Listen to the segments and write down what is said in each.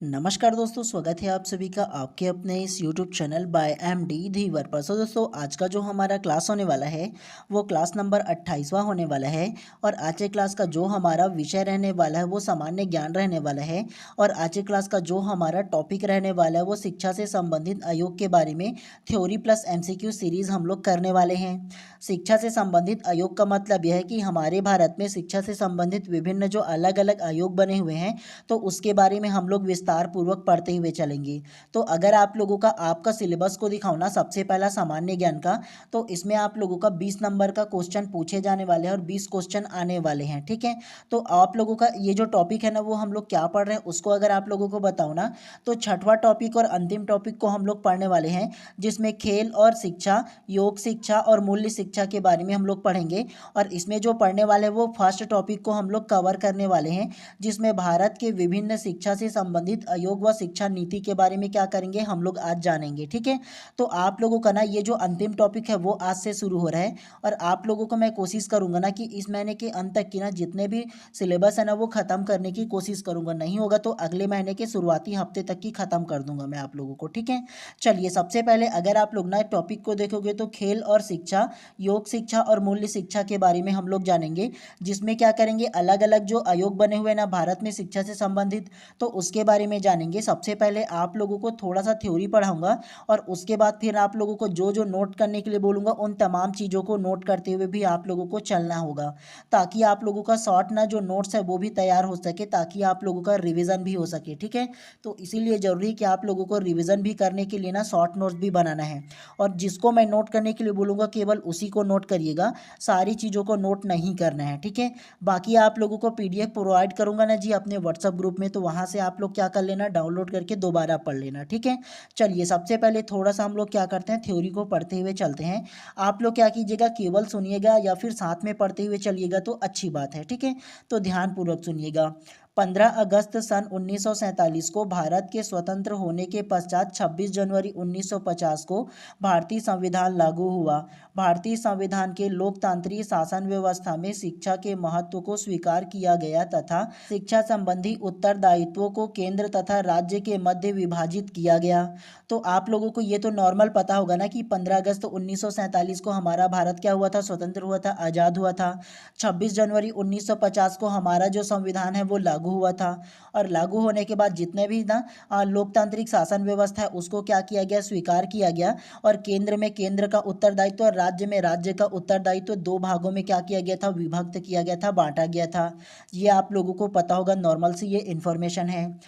नमस्कार दोस्तों, स्वागत है आप सभी का आपके अपने इस YouTube चैनल बाय MD धीवर पर। दोस्तों, आज का जो हमारा क्लास होने वाला है वो क्लास नंबर 28वां होने वाला है। और आज के क्लास का जो हमारा विषय रहने वाला है वो सामान्य ज्ञान रहने वाला है। और आज के क्लास का जो हमारा टॉपिक रहने वाला है वो शिक्षा से संबंधित आयोग के बारे में थ्योरी प्लस MCQ सीरीज हम लोग करने वाले हैं। शिक्षा से संबंधित आयोग का मतलब यह है कि हमारे भारत में शिक्षा से संबंधित विभिन्न जो अलग अलग आयोग बने हुए हैं तो उसके बारे में हम लोग विस्तार पूर्वक पढ़ते हुए चलेंगे। तो अगर आप लोगों का आपका सिलेबस को दिखाऊं ना, सबसे पहला सामान्य ज्ञान का, तो इसमें आप लोगों का 20 नंबर का क्वेश्चन पूछे जाने वाले हैं और 20 क्वेश्चन आने वाले हैं। ठीक है, तो आप लोगों का ये जो टॉपिक है ना वो हम लोग क्या पढ़ रहे हैं उसको अगर आप लोगों को बताऊं ना, तो छठवां टॉपिक और अंतिम टॉपिक को हम लोग पढ़ने वाले हैं, जिसमें खेल और शिक्षा, योग शिक्षा और मूल्य शिक्षा के बारे में हम लोग पढ़ेंगे। और इसमें जो पढ़ने वाले हैं वो फर्स्ट टॉपिक को हम लोग कवर करने वाले हैं, जिसमें भारत के विभिन्न शिक्षा से संबंधित आयोग व शिक्षा नीति के बारे में क्या करेंगे हम लोग आज जानेंगे। ठीक है, तो आप लोगों का ना ये जो अंतिम टॉपिक है वो आज से शुरू हो रहा है। और आप लोगों को मैं कोशिश करूंगा ना कि इस महीने के अंत तक की ना जितने भी सिलेबस है ना वो खत्म करने की कोशिश करूंगा, नहीं होगा तो अगले महीने के शुरुआती हफ्ते तक की खत्म कर दूंगा मैं आप लोगों को। ठीक है, चलिए सबसे पहले अगर आप लोग ना टॉपिक को देखोगे तो खेल और शिक्षा, योग शिक्षा और मूल्य शिक्षा के बारे में हम लोग जानेंगे, जिसमें क्या करेंगे अलग अलग जो आयोग बने हुए ना भारत में शिक्षा से संबंधित, तो उसके बारे में जानेंगे। सबसे पहले आप लोगों को थोड़ा सा थ्योरी पढ़ाऊंगा और उसके बाद फिर आप लोगों को जो जो नोट करने के लिए बोलूँगा उन तमाम चीज़ों को नोट करते हुए भी आप लोगों को चलना होगा, ताकि आप लोगों का शॉर्ट ना जो नोट्स है वो भी तैयार हो सके, ताकि आप लोगों का रिविज़न भी हो सके। ठीक है, तो इसीलिए ज़रूरी कि आप लोगों को रिविज़न भी करने के लिए ना शॉर्ट नोट्स भी बनाना है। और जिसको मैं नोट करने के लिए बोलूँगा केवल उसी को नोट करिएगा, सारी चीज़ों को नोट नहीं करना है। ठीक है, बाकी आप लोगों को PDF प्रोवाइड करूंगा ना जी अपने व्हाट्सअप ग्रुप में, तो वहां से आप लोग क्या कर लेना, डाउनलोड करके दोबारा पढ़ लेना। ठीक है, चलिए सबसे पहले थोड़ा सा हम लोग क्या करते हैं थ्योरी को पढ़ते हुए चलते हैं। आप लोग क्या कीजिएगा, केवल सुनिएगा या फिर साथ में पढ़ते हुए चलिएगा तो अच्छी बात है। ठीक है, तो ध्यानपूर्वक सुनिएगा। 15 अगस्त सन 1947 को भारत के स्वतंत्र होने के पश्चात 26 जनवरी 1950 को भारतीय संविधान लागू हुआ। भारतीय संविधान के लोकतांत्रिक शासन व्यवस्था में शिक्षा के महत्व को स्वीकार किया गया तथा शिक्षा संबंधी उत्तरदायित्वों को केंद्र तथा राज्य के मध्य विभाजित किया गया। तो आप लोगों को ये तो नॉर्मल पता होगा ना कि 15 अगस्त 1947 को हमारा भारत क्या हुआ था, स्वतंत्र हुआ था, आज़ाद हुआ था। 26 जनवरी 1950 को हमारा जो संविधान है वो लागू हुआ था। और लागू होने के बाद जितने भी ना लोकतांत्रिक शासन व्यवस्था है उसको क्या किया गया, स्वीकार किया गया। और केंद्र में केंद्र का उत्तरदायित्व और राज्य में राज्य का उत्तरदायित्व दो भागों में क्या किया गया था, विभक्त किया गया था, बांटा गया था। ये आप लोगों को पता होगा, नॉर्मल सी ये इन्फॉर्मेशन है।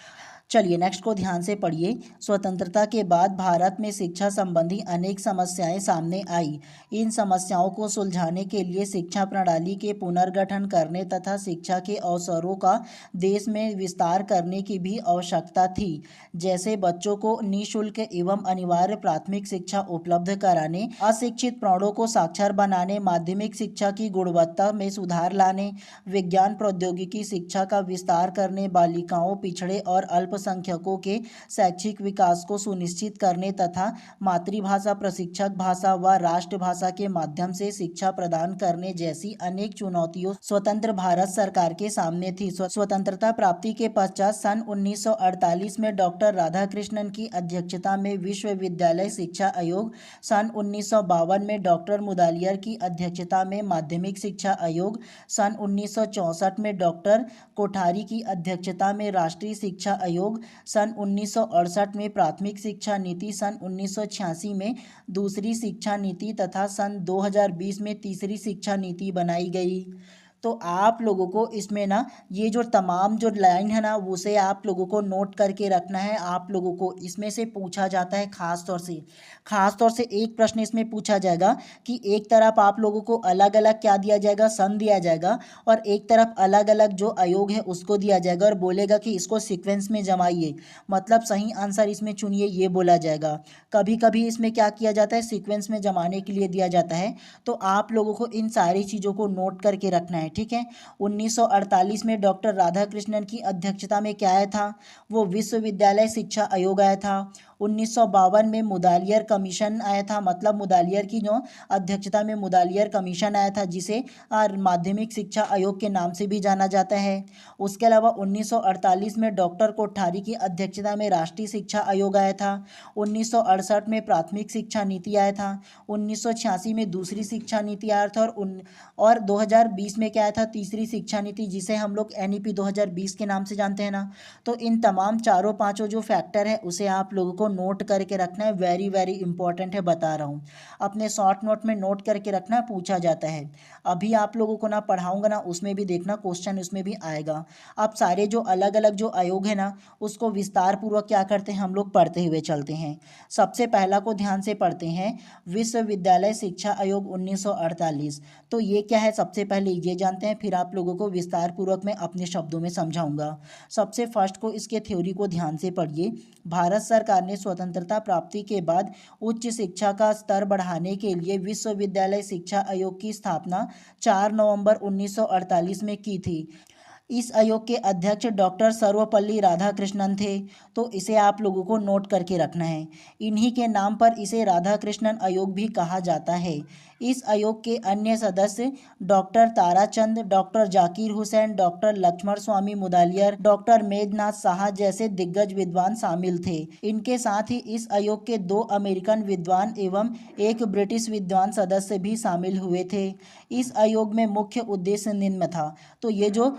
चलिए नेक्स्ट को ध्यान से पढ़िए। स्वतंत्रता के बाद भारत में शिक्षा संबंधी अनेक समस्याएं सामने आई। इन समस्याओं को सुलझाने के लिए शिक्षा प्रणाली के पुनर्गठन करने तथा शिक्षा के अवसरों का देश में विस्तार करने की भी आवश्यकता थी, जैसे बच्चों को निःशुल्क एवं अनिवार्य प्राथमिक शिक्षा उपलब्ध कराने, अशिक्षित प्रौढ़ों को साक्षर बनाने, माध्यमिक शिक्षा की गुणवत्ता में सुधार लाने, विज्ञान प्रौद्योगिकी शिक्षा का विस्तार करने, बालिकाओं, पिछड़े और अल्पसंख्यकों के शैक्षिक विकास को सुनिश्चित करने तथा मातृभाषा, प्रशिक्षक भाषा व राष्ट्रभाषा के माध्यम से शिक्षा प्रदान करने जैसी अनेक चुनौतियों स्वतंत्र भारत सरकार के सामने थी। स्वतंत्रता प्राप्ति के पश्चात सन 1948 में डॉक्टर राधाकृष्णन की अध्यक्षता में विश्वविद्यालय शिक्षा आयोग, सन 1952 में डॉक्टर मुदालियर की अध्यक्षता में माध्यमिक शिक्षा आयोग, सन 1964 में डॉक्टर कोठारी की अध्यक्षता में राष्ट्रीय शिक्षा आयोग, सन 1968 में प्राथमिक शिक्षा नीति, सन 1986 में दूसरी शिक्षा नीति तथा सन 2020 में तीसरी शिक्षा नीति बनाई गई। तो आप लोगों को इसमें ना ये जो तमाम जो लाइन है ना उसे आप लोगों को नोट करके रखना है। आप लोगों को इसमें से पूछा जाता है खास तौर से एक प्रश्न इसमें पूछा जाएगा कि एक तरफ आप लोगों को अलग अलग क्या दिया जाएगा, सन दिया जाएगा, और एक तरफ अलग अलग जो आयोग है उसको दिया जाएगा और बोलेगा कि इसको सीक्वेंस में जमाइए, मतलब सही आंसर इसमें चुनिए, ये बोला जाएगा। कभी कभी इसमें क्या किया जाता है, सीक्वेंस में जमाने के लिए दिया जाता है। तो आप लोगों को इन सारी चीज़ों को नोट करके रखना है। ठीक है, 1948 में डॉक्टर राधाकृष्णन की अध्यक्षता में क्या आया था, वो विश्वविद्यालय शिक्षा आयोग आया था। 1952 में मुदालियर कमीशन आया था, मतलब मुदालियर की जो अध्यक्षता में मुदालियर कमीशन आया था, जिसे माध्यमिक शिक्षा आयोग के नाम से भी जाना जाता है। उसके अलावा 1948 में डॉक्टर कोठारी की अध्यक्षता में राष्ट्रीय शिक्षा आयोग आया था। 1968 में प्राथमिक शिक्षा नीति आया था। 1986 में दूसरी शिक्षा नीति आया था और 2020 में क्या आया था, तीसरी शिक्षा नीति, जिसे हम लोग NEP 2020 के नाम से जानते हैं ना। तो इन तमाम चारों पांचों जो फैक्टर है उसे आप लोगों को नोट करके रखना है, वेरी वेरी इंपॉर्टेंट है, बता रहा हूँ। अपने शॉर्ट नोट में नोट करके रखना, पूछा जाता है। अभी आप लोगों को ना पढ़ाऊंगा ना, उसमें भी देखना क्वेश्चन उसमें भी आएगा। अब सारे जो अलग अलग जो आयोग है ना, उसको विस्तार पूर्वक क्या करते हैं हम लोग पढ़ते हुए चलते हैं। सबसे पहला को ध्यान से पढ़ते हैं, विश्वविद्यालय शिक्षा आयोग 1948। तो ये क्या है, सबसे पहले ये जानते हैं, फिर आप लोगों को विस्तार पूर्वक मैं अपने शब्दों में समझाऊंगा। सबसे फर्स्ट को इसके थ्योरी को ध्यान से पढ़िए। भारत सरकार ने स्वतंत्रता प्राप्ति के बाद उच्च शिक्षा का स्तर बढ़ाने के लिए विश्वविद्यालय शिक्षा आयोग की स्थापना 4 नवंबर 1948 में की थी। इस आयोग के अध्यक्ष डॉक्टर सर्वपल्ली राधाकृष्णन थे। तो इसे आप लोगों को नोट करके रखना है। इन्हीं के नाम पर इसे राधाकृष्णन आयोग भी कहा जाता है। इस आयोग के अन्य सदस्य doctor Tarachand, doctor Zakir Hussain, doctor Lakshman Swami Mudaliar, doctor Meghnath Saha जैसे दिग्गज विद्वान शामिल थे। इनके साथ ही इस आयोग के 2 अमेरिकन विद्वान एवं एक ब्रिटिश विद्वान सदस्य भी शामिल हुए थे। इस आयोग में मुख्य उद्देश्य निम्न था। तो ये जो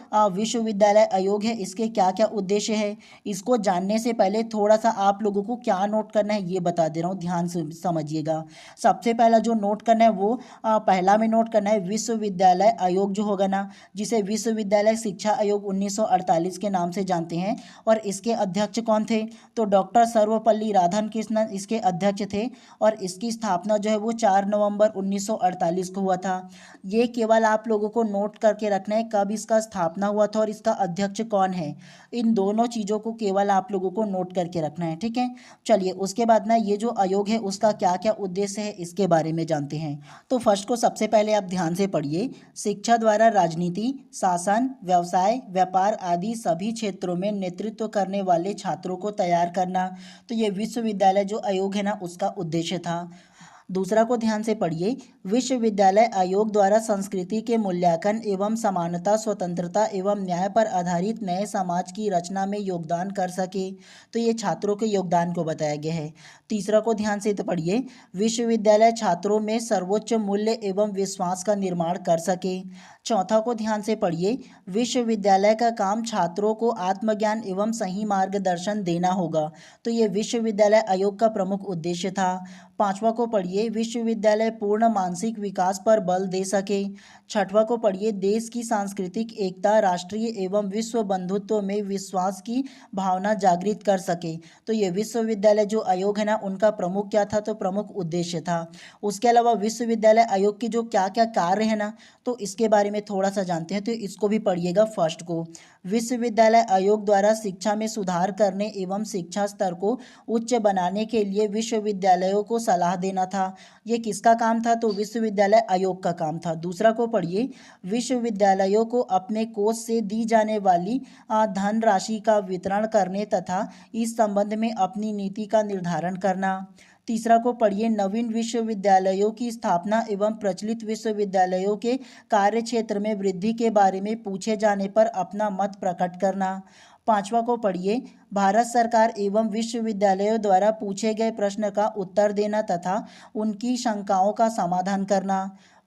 विश्वविद्यालय आयोग है, इसके क्या क्या उद्देश्य है, इसको जानने से पहले थोड़ा सा आप लोगों को क्या नोट करना है ये बता दे रहा हूँ, ध्यान से समझिएगा। सबसे पहला जो नोट करना है वो पहला में नोट करना है, विश्वविद्यालय आयोग जो होगा ना, जिसे विश्वविद्यालय शिक्षा आयोग 1948 के नाम से जानते हैं। और इसके अध्यक्ष कौन थे, तो डॉक्टर सर्वपल्ली राधाकृष्णन इसके अध्यक्ष थे। और इसकी स्थापना जो है वो 4 नवंबर 1948 को हुआ था। ये केवल आप लोगों को नोट करके रखना है, कब इसका स्थापना हुआ था और इसका अध्यक्ष कौन है। इन दोनों चीज़ों को केवल आप लोगों को नोट करके रखना है, ठीक है। चलिए उसके बाद ना ये जो आयोग है उसका क्या क्या उद्देश्य है इसके बारे में जानते हैं। तो फर्स्ट को सबसे पहले आप ध्यान से पढ़िए, शिक्षा द्वारा राजनीति, शासन, व्यवसाय, व्यापार आदि सभी क्षेत्रों में नेतृत्व करने वाले छात्रों को तैयार करना। तो ये विश्वविद्यालय जो आयोग है ना उसका उद्देश्य था। दूसरा को ध्यान से पढ़िए, विश्वविद्यालय आयोग द्वारा संस्कृति के मूल्यांकन एवं समानता, स्वतंत्रता एवं न्याय पर आधारित नए समाज की रचना में योगदान कर सके। तो ये छात्रों के योगदान को बताया गया है। तीसरा को ध्यान से पढ़िए, विश्वविद्यालय छात्रों में सर्वोच्च मूल्य एवं विश्वास का निर्माण कर सके। चौथा को ध्यान से पढ़िए, विश्वविद्यालय का काम छात्रों को आत्मज्ञान एवं सही मार्गदर्शन देना होगा। तो ये विश्वविद्यालय आयोग का प्रमुख उद्देश्य था। पांचवा को पढ़िए, विश्वविद्यालय पूर्ण मानसिक विकास पर बल दे सके। छठवां को पढ़िए, देश की सांस्कृतिक एकता, राष्ट्रीय एवं विश्व बंधुत्व में विश्वास की भावना जागृत कर सके। तो ये विश्वविद्यालय जो आयोग है ना उनका प्रमुख क्या था, तो प्रमुख उद्देश्य था। उसके अलावा विश्वविद्यालय आयोग के जो क्या क्या कार्य है ना, तो इसके बारे में थोड़ा सा जानते हैं, तो इसको भी पढ़िएगा। फर्स्ट को, विश्वविद्यालय आयोग द्वारा शिक्षा में सुधार करने एवं शिक्षा स्तर को उच्च बनाने के लिए विश्वविद्यालयों को सलाह देना था। ये किसका काम था, तो विश्वविद्यालय आयोग का काम था। दूसरा को पढ़िए, विश्वविद्यालयों को अपने कोष से दी जाने वाली धनराशि का वितरण करने तथा इस संबंध में अपनी नीति का निर्धारण करना। तीसरा को पढ़िए, नवीन विश्वविद्यालयों की स्थापना एवं प्रचलित विश्वविद्यालयों के कार्य क्षेत्र में वृद्धि के बारे में पूछे जाने पर अपना मत प्रकट करना। पांचवा को पढ़िए, भारत सरकार एवं विश्वविद्यालयों द्वारा पूछे गए प्रश्न का उत्तर देना तथा उनकी शंकाओं का समाधान करना।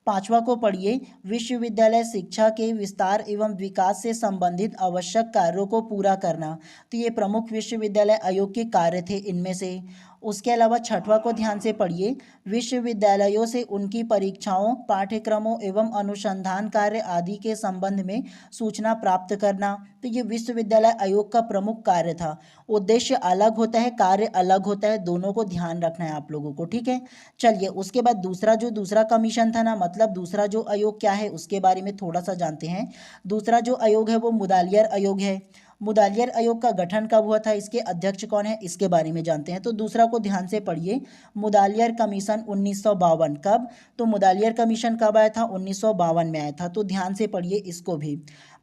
पांचवा को पढ़िए, विश्वविद्यालय शिक्षा के विस्तार एवं विकास से संबंधित आवश्यक कार्यों को पूरा करना। तो ये प्रमुख विश्वविद्यालय आयोग के कार्य थे इनमें से। उसके अलावा छठवां को ध्यान से पढ़िए, विश्वविद्यालयों से उनकी परीक्षाओं, पाठ्यक्रमों एवं अनुसंधान कार्य आदि के संबंध में सूचना प्राप्त करना। तो ये विश्वविद्यालय आयोग का प्रमुख कार्य था। उद्देश्य अलग होता है, कार्य अलग होता है, दोनों को ध्यान रखना है आप लोगों को, ठीक है। चलिए उसके बाद दूसरा कमीशन था ना, मतलब दूसरा जो आयोग क्या है उसके बारे में थोड़ा सा जानते हैं। दूसरा जो आयोग है वो मुदालियर आयोग है। मुदालियर आयोग का गठन कब हुआ था, इसके अध्यक्ष कौन है, इसके बारे में जानते हैं। तो दूसरा को ध्यान से पढ़िए, मुदालियर कमीशन 1952। कब, तो मुदालियर कमीशन कब आया था, 1952 में आया था। तो ध्यान से पढ़िए इसको भी।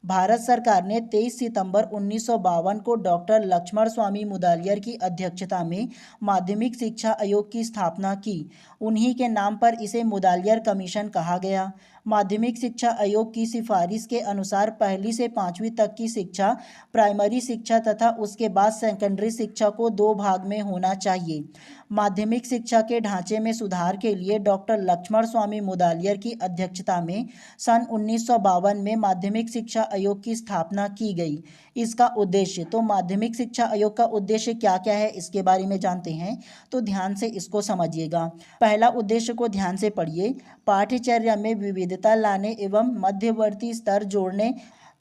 भारत सरकार ने 23 सितंबर 1952 को डॉक्टर लक्ष्मण स्वामी मुदालियर की अध्यक्षता में माध्यमिक शिक्षा आयोग की स्थापना की। उन्हीं के नाम पर इसे मुदालियर कमीशन कहा गया। माध्यमिक शिक्षा आयोग की सिफारिश के अनुसार पहली से पाँचवीं तक की शिक्षा, प्राइमरी शिक्षा तथा उसके बाद सेकेंडरी शिक्षा को दो भाग में होना चाहिए। माध्यमिक शिक्षा के ढांचे में सुधार के लिए डॉक्टर लक्ष्मण स्वामी मुदालियर की अध्यक्षता में सन 1952 में माध्यमिक शिक्षा आयोग की स्थापना की गई। इसका उद्देश्य, तो माध्यमिक शिक्षा आयोग का उद्देश्य क्या क्या है इसके बारे में जानते हैं, तो ध्यान से इसको समझिएगा। पहला उद्देश्य को ध्यान से पढ़िए। पाठ्यचर्या में विविधता लाने एवं मध्यवर्ती स्तर जोड़ने,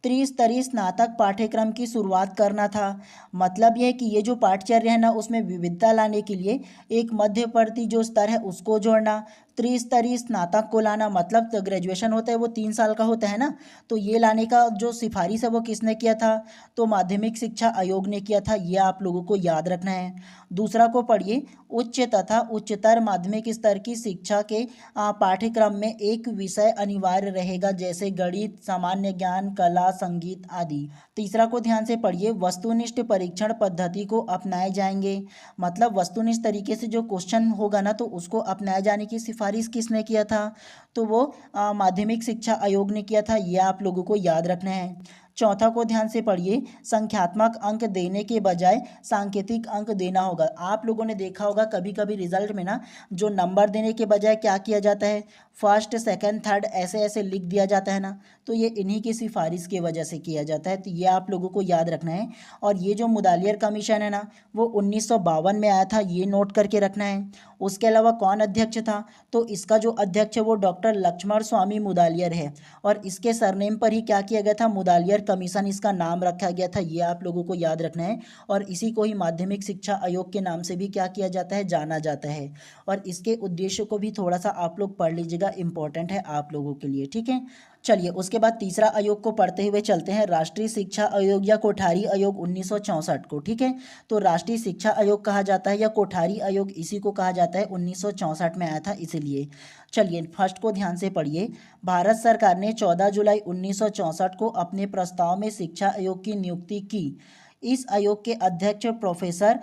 त्रिस्तरीय स्नातक पाठ्यक्रम की शुरुआत करना था। मतलब यह है कि ये जो पाठ्यचर्या है ना, उसमें विविधता लाने के लिए एक मध्यवर्ती जो स्तर है उसको जोड़ना, त्रिस्तरीय स्नातक को लाना, मतलब तो ग्रेजुएशन होता है वो 3 साल का होता है ना, तो ये लाने का जो सिफारिश है वो किसने किया था, तो माध्यमिक शिक्षा आयोग ने किया था। ये आप लोगों को याद रखना है। दूसरा को पढ़िए। उच्च तथा उच्चतर माध्यमिक स्तर की शिक्षा के पाठ्यक्रम में एक विषय अनिवार्य रहेगा, जैसे गणित, सामान्य ज्ञान, कला, संगीत आदि। तीसरा को ध्यान से पढ़िए। वस्तुनिष्ठ परीक्षण पद्धति को अपनाए जाएंगे, मतलब वस्तुनिष्ठ तरीके से जो क्वेश्चन होगा ना, तो उसको अपनाए जाने की सिफारिश किसने किया था, तो वो माध्यमिक शिक्षा आयोग ने किया था। ये आप लोगों को याद रखना है। चौथा को ध्यान से पढ़िए। संख्यात्मक अंक देने के बजाय सांकेतिक अंक देना होगा। आप लोगों ने देखा होगा कभी कभी रिजल्ट में ना, जो नंबर देने के बजाय क्या किया जाता है, फर्स्ट, सेकंड, थर्ड ऐसे ऐसे लिख दिया जाता है ना, तो ये इन्हीं की सिफारिश की वजह से किया जाता है। तो ये आप लोगों को याद रखना है। और ये जो मुदालियर कमीशन है ना, वो 1952 में आया था, ये नोट करके रखना है। उसके अलावा कौन अध्यक्ष था, तो इसका जो अध्यक्ष है वो डॉक्टर लक्ष्मण स्वामी मुदालियर है। और इसके सरनेम पर ही क्या किया गया था, मुदालियर कमीशन इसका नाम रखा गया था। ये आप लोगों को याद रखना है। और इसी को ही माध्यमिक शिक्षा आयोग के नाम से भी क्या किया जाता है, जाना जाता है। और इसके उद्देश्य को भी थोड़ा सा आप लोग पढ़ लीजिएगा, इंपॉर्टेंट है आप लोगों के लिए, ठीक है। चलिए उसके बाद तीसरा आयोग को पढ़ते हुए चलते हैं, राष्ट्रीय शिक्षा आयोग या कोठारी आयोग 1964 को, ठीक है। तो राष्ट्रीय शिक्षा आयोग कहा जाता है या कोठारी आयोग इसी को कहा जाता है, 1964 में आया था इसीलिए। चलिए फर्स्ट को ध्यान से पढ़िए। भारत सरकार ने 14 जुलाई 1964 को अपने प्रस्ताव में शिक्षा आयोग की नियुक्ति की। इस आयोग के अध्यक्ष प्रोफेसर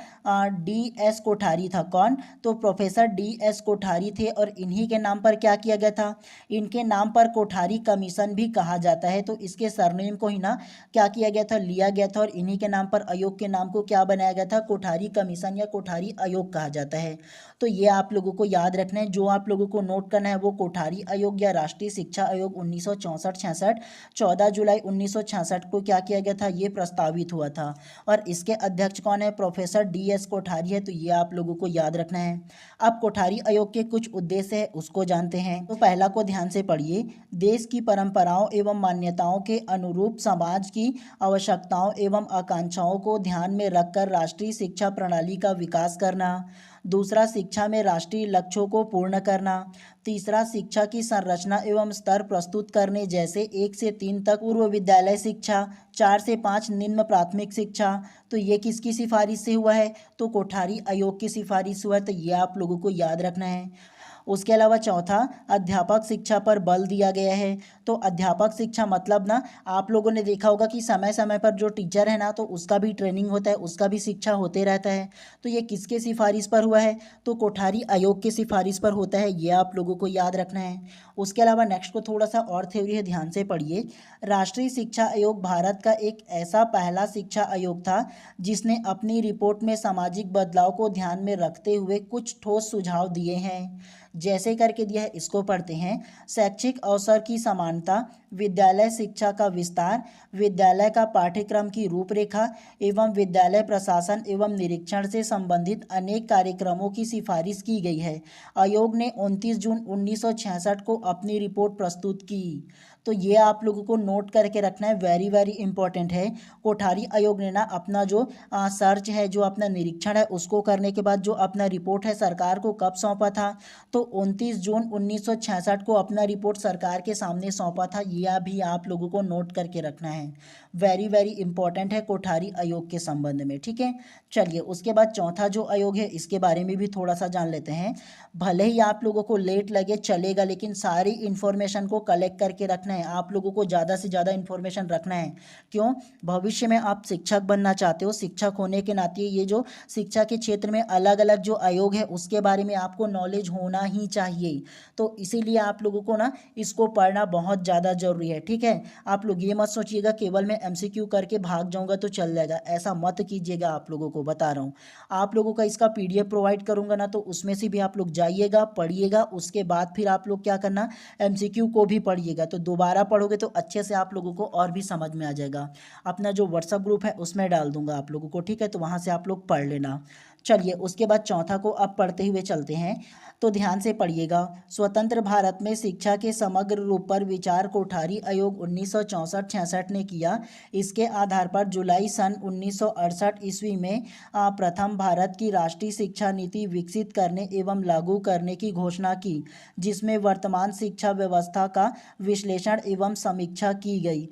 D.S. कोठारी था। कौन, तो प्रोफेसर D.S. कोठारी थे। और इन्हीं के नाम पर क्या किया गया था, इनके नाम पर कोठारी कमीशन भी कहा जाता है। तो इसके सरनेम को ही ना क्या किया गया था, लिया गया था। और इन्हीं के नाम पर आयोग के नाम को क्या बनाया गया था, कोठारी कमीशन या कोठारी आयोग कहा जाता है। तो ये आप लोगों को याद रखना है। जो आप लोगों को नोट करना है वो कोठारी आयोग या राष्ट्रीय शिक्षा आयोग 1964-66 14 जुलाई 1966 को क्या किया गया था, ये प्रस्तावित हुआ था। और इसके अध्यक्ष कौन है, प्रोफेसर D.S. कोठारी है। तो ये आप लोगों को याद रखना है। अब कोठारी आयोग के कुछ उद्देश्य है उसको जानते हैं। तो पहला को ध्यान से पढ़िए। देश की परंपराओं एवं मान्यताओं के अनुरूप समाज की आवश्यकताओं एवं आकांक्षाओं को ध्यान में रखकर राष्ट्रीय शिक्षा प्रणाली का विकास करना। दूसरा, शिक्षा में राष्ट्रीय लक्ष्यों को पूर्ण करना। तीसरा, शिक्षा की संरचना एवं स्तर प्रस्तुत करने, जैसे 1 से 3 तक पूर्व विद्यालय शिक्षा, 4 से 5 निम्न प्राथमिक शिक्षा। तो ये किसकी सिफारिश से हुआ है, तो कोठारी आयोग की सिफारिश हुआ है। तो ये आप लोगों को याद रखना है। उसके अलावा चौथा, अध्यापक शिक्षा पर बल दिया गया है। तो अध्यापक शिक्षा मतलब ना, आप लोगों ने देखा होगा कि समय समय पर जो टीचर है ना, तो उसका भी ट्रेनिंग होता है, उसका भी शिक्षा होते रहता है। तो ये किसके सिफारिश पर हुआ है, तो कोठारी आयोग की सिफारिश पर होता है। ये आप लोगों को याद रखना है। उसके अलावा नेक्स्ट को थोड़ा सा और थ्योरी है, ध्यान से पढ़िए। राष्ट्रीय शिक्षा आयोग भारत का एक ऐसा पहला शिक्षा आयोग था जिसने अपनी रिपोर्ट में सामाजिक बदलाव को ध्यान में रखते हुए कुछ ठोस सुझाव दिए हैं। जैसे करके दिया है, इसको पढ़ते हैं। शैक्षिक अवसर की समानता, विद्यालय शिक्षा का विस्तार, विद्यालय का पाठ्यक्रम की रूपरेखा एवं विद्यालय प्रशासन एवं निरीक्षण से संबंधित अनेक कार्यक्रमों की सिफारिश की गई है। आयोग ने 29 जून 1966 को अपनी रिपोर्ट प्रस्तुत की। तो ये आप लोगों को नोट करके रखना है, वेरी वेरी इंपॉर्टेंट है। कोठारी आयोग ने ना अपना जो सर्च है, जो अपना निरीक्षण है, उसको करने के बाद जो अपना रिपोर्ट है सरकार को कब सौंपा था, तो 29 जून 1966 को अपना रिपोर्ट सरकार के सामने सौंपा था। यह भी आप लोगों को नोट करके रखना है, वेरी वेरी इंपॉर्टेंट है कोठारी आयोग के संबंध में, ठीक है। चलिए उसके बाद चौथा जो आयोग है इसके बारे में भी थोड़ा सा जान लेते हैं। भले ही आप लोगों को लेट लगे चलेगा, लेकिन सारी इंफॉर्मेशन को कलेक्ट करके रखना है। है, आप लोगों को ज़्यादा से ज़्यादा इन्फॉर्मेशन रखना है। क्यों? भविष्य में आप शिक्षक बनना चाहते हो, शिक्षक होने के नाते ये जो शिक्षा के क्षेत्र में अलग अलग जो आयोग है उसके बारे में आपको नॉलेज होना ही चाहिए। तो इसीलिए आप लोगों को ना इसको पढ़ना बहुत ज़्यादा ज़रूरी है, ठीक है। आप लोग ये मत सोचिएगा केवल मैं एमसीक्यू करके भाग जाऊंगा तो चल जाएगा, ऐसा मत कीजिएगा, आप लोगों को बता रहा हूँ। आप लोगों का इसका पीडीएफ प्रोवाइड करूंगा ना, तो उसमें से भी आप लोग जाइएगा, पढ़िएगा, उसके बाद फिर आप लोग क्या करना, एमसीक्यू को भी पढ़िएगा। तो दोबारा पढ़ोगे तो अच्छे से आप लोगों को और भी समझ में आ जाएगा। अपना जो व्हाट्सअप ग्रुप है उसमें डाल दूंगा आप लोगों को, ठीक है, तो वहाँ से आप लोग पढ़ लेना। चलिए उसके बाद चौथा को अब पढ़ते हुए चलते हैं, तो ध्यान से पढ़िएगा। स्वतंत्र भारत में शिक्षा के समग्र रूप पर विचार कोठारी आयोग 1964-66 ने किया। इसके आधार पर जुलाई सन 1968 ईस्वी में प्रथम भारत की राष्ट्रीय शिक्षा नीति विकसित करने एवं लागू करने की घोषणा की, जिसमें वर्तमान शिक्षा व्यवस्था का विश्लेषण एवं समीक्षा की गई।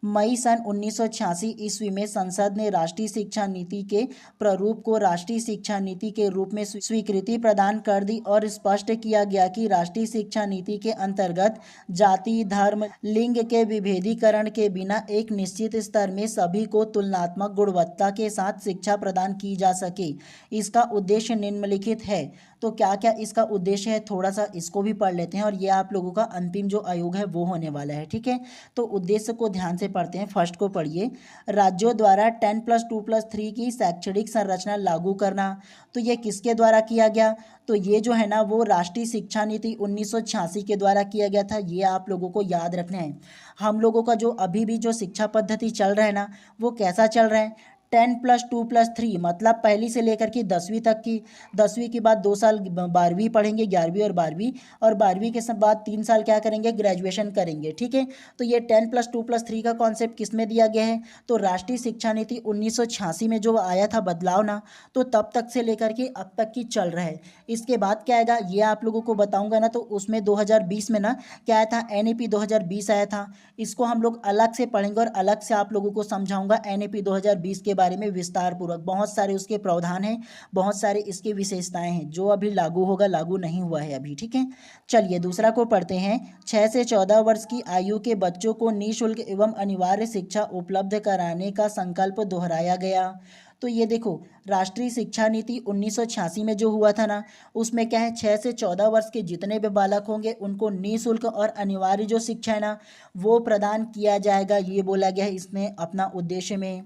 मई सन 1986 ईस्वी में संसद ने राष्ट्रीय शिक्षा नीति के प्रारूप को राष्ट्रीय शिक्षा नीति के रूप में स्वीकृति प्रदान कर दी और स्पष्ट किया गया कि राष्ट्रीय शिक्षा नीति के अंतर्गत जाति, धर्म, लिंग के विभेदीकरण के बिना एक निश्चित स्तर में सभी को तुलनात्मक गुणवत्ता के साथ शिक्षा प्रदान की जा सके। इसका उद्देश्य निम्नलिखित है। तो क्या क्या इसका उद्देश्य है, थोड़ा सा इसको भी पढ़ लेते हैं, और ये आप लोगों का अंतिम जो आयोग है वो होने वाला है, ठीक है। तो उद्देश्य को ध्यान से पढ़ते हैं। फर्स्ट को पढ़िए, राज्यों द्वारा 10+2+3 की शैक्षणिक संरचना लागू करना। तो ये किसके द्वारा किया गया? तो ये जो है ना वो राष्ट्रीय शिक्षा नीति 1986 के द्वारा किया गया था। ये आप लोगों को याद रखना है। हम लोगों का जो अभी भी जो शिक्षा पद्धति चल रहा है ना, वो कैसा चल रहा है? 10+2+3 मतलब पहली से लेकर के 10वीं तक की, 10वीं के बाद 2 साल 12वीं पढ़ेंगे, 11वीं और 12वीं, और 12वीं के बाद 3 साल क्या करेंगे, ग्रेजुएशन करेंगे, ठीक है। तो ये 10+2+3 का कॉन्सेप्ट किस में दिया गया है? तो राष्ट्रीय शिक्षा नीति 1986 में जो आया था बदलाव ना, तो तब तक से लेकर के अब तक की चल रहा है। इसके बाद क्या आएगा ये आप लोगों को बताऊंगा ना, तो उसमें 2020 में ना क्या आया था, एनईपी 2020 आया था। इसको हम लोग अलग से पढ़ेंगे और अलग से आप लोगों को समझाऊंगा एनईपी 2020 के बारे में विस्तार पूर्वक। बहुत सारे उसके प्रावधान हैं, बहुत सारे इसकी विशेषताएं हैं, जो अभी लागू होगा, लागू नहीं हुआ है अभी, ठीक है। चलिए दूसरा को पढ़ते हैं। 6 से 14 वर्ष की आयु के बच्चों को निःशुल्क एवं अनिवार्य शिक्षा उपलब्ध कराने का संकल्प दोहराया गया। तो ये देखो, राष्ट्रीय शिक्षा नीति 1986 में जो हुआ था ना, उसमें क्या है, 6 से 14 वर्ष के जितने भी बालक होंगे उनको निःशुल्क और अनिवार्य जो शिक्षा है ना वो प्रदान किया जाएगा, ये बोला गया है इसने अपना उद्देश्य में।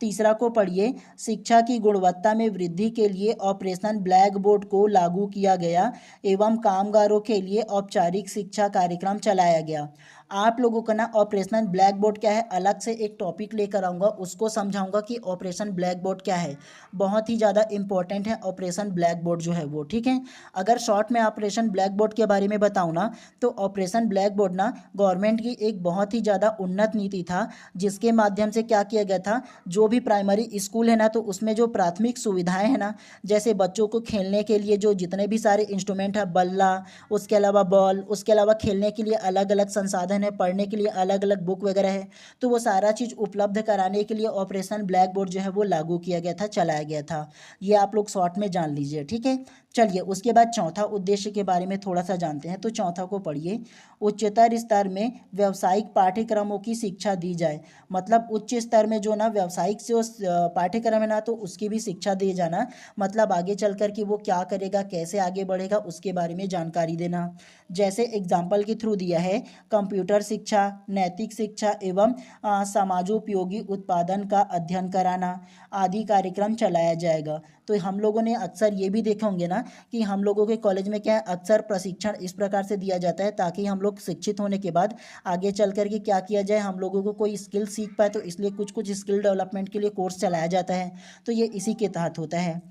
तीसरा को पढ़िए, शिक्षा की गुणवत्ता में वृद्धि के लिए ऑपरेशन ब्लैक बोर्ड को लागू किया गया एवं कामगारों के लिए औपचारिक शिक्षा कार्यक्रम चलाया गया। आप लोगों का ना ऑपरेशन ब्लैक बोर्ड क्या है, अलग से एक टॉपिक लेकर आऊँगा, उसको समझाऊंगा कि ऑपरेशन ब्लैक बोर्ड क्या है। बहुत ही ज़्यादा इंपॉर्टेंट है ऑपरेशन ब्लैक बोर्ड जो है वो, ठीक है। अगर शॉर्ट में ऑपरेशन ब्लैक बोर्ड के बारे में बताऊँ ना, तो ऑपरेशन ब्लैक बोर्ड ना गवर्नमेंट की एक बहुत ही ज़्यादा उन्नत नीति था, जिसके माध्यम से क्या किया गया था, जो भी प्राइमरी स्कूल है ना, तो उसमें जो प्राथमिक सुविधाएं हैं ना, जैसे बच्चों को खेलने के लिए जो जितने भी सारे इंस्ट्रूमेंट है, बल्ला, उसके अलावा बॉल, उसके अलावा खेलने के लिए अलग अलग संसाधन है, पढ़ने के लिए अलग अलग बुक वगैरह है, तो वो सारा चीज़ उपलब्ध कराने के लिए ऑपरेशन ब्लैक बोर्ड जो है वो लागू किया गया था, चलाया गया था। ये आप लोग शॉर्ट में जान लीजिए, ठीक है। चलिए उसके बाद चौथा उद्देश्य के बारे में थोड़ा सा जानते हैं। तो चौथा को पढ़िए, उच्चतर स्तर में व्यावसायिक पाठ्यक्रमों की शिक्षा दी जाए। मतलब उच्च स्तर में जो ना व्यावसायिक से उस पाठ्यक्रम है ना, तो उसकी भी शिक्षा दी जाना, मतलब आगे चल कर के वो क्या करेगा, कैसे आगे बढ़ेगा, उसके बारे में जानकारी देना। जैसे एग्जाम्पल के थ्रू दिया है, कंप्यूटर शिक्षा, नैतिक शिक्षा एवं समाजोपयोगी उत्पादन का अध्ययन कराना आदि कार्यक्रम चलाया जाएगा। तो हम लोगों ने अक्सर ये भी देखे होंगे ना कि हम लोगों के कॉलेज में क्या है, अक्सर प्रशिक्षण इस प्रकार से दिया जाता है ताकि हम लोग शिक्षित होने के बाद आगे चल कर के क्या किया जाए, हम लोगों को कोई स्किल सीख पाए, तो इसलिए कुछ कुछ स्किल डेवलपमेंट के लिए कोर्स चलाया जाता है। तो ये इसी के तहत होता है।